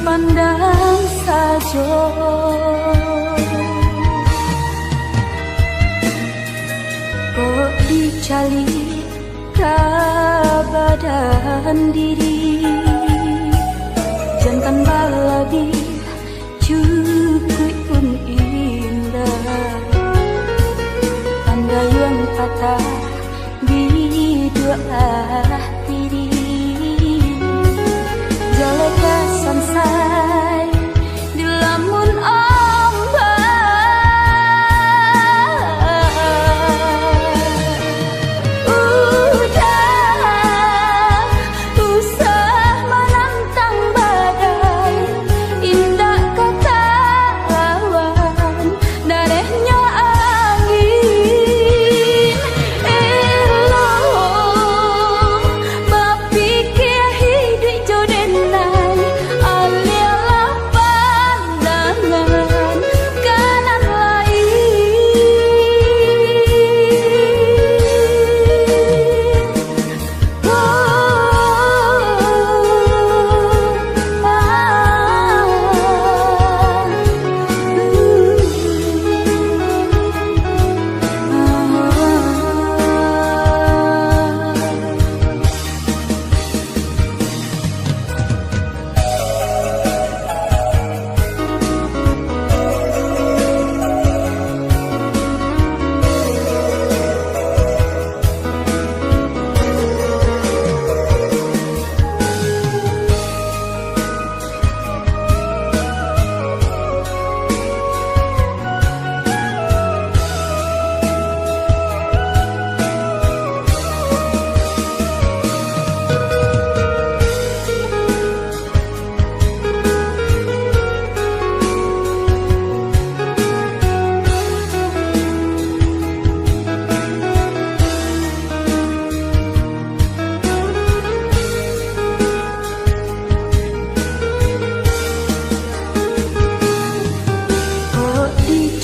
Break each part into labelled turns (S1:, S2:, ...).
S1: pandang saja kok dicali kabadan diri jangan baladi cukup pun indah anda yang patah di dua hati jaleka sansai di lamun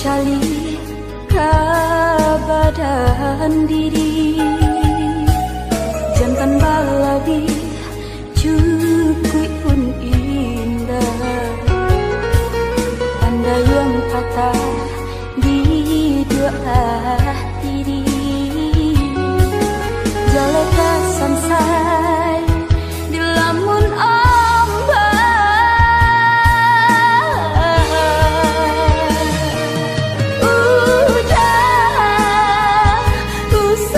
S1: cali kabadan diri jangan baladi cukup pun indah anda yang patah di dua hati jaleka sansai di lamun usah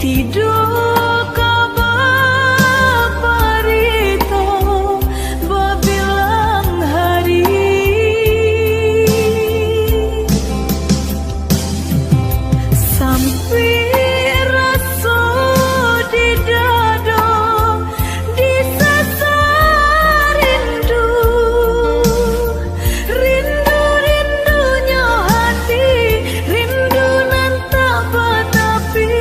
S1: Tidur kabar parito babilang hari sampai rasa di dada disasar rindu rindunya hati rindu nan tak batapi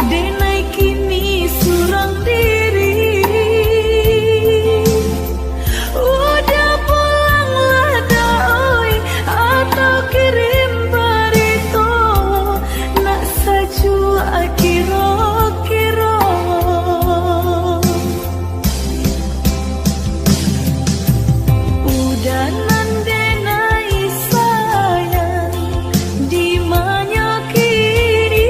S1: denai kini surang diri udah pulanglah doi atau kirim barito nak saju kira-kira udah nandenai sayang di mana kini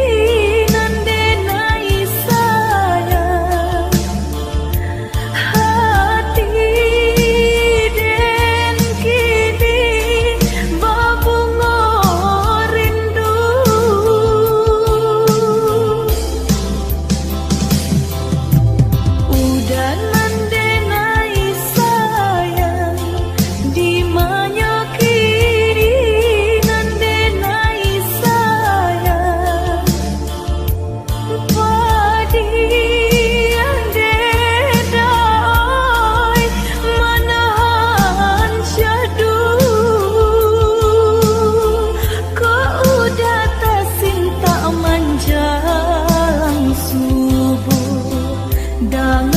S1: nandenai sayang hati den kini babungo rindu udah nandenai sayang di mana kini nandenai sayang padi yang dedai manahan syadu kau udah tak cinta menjalang subuh dengan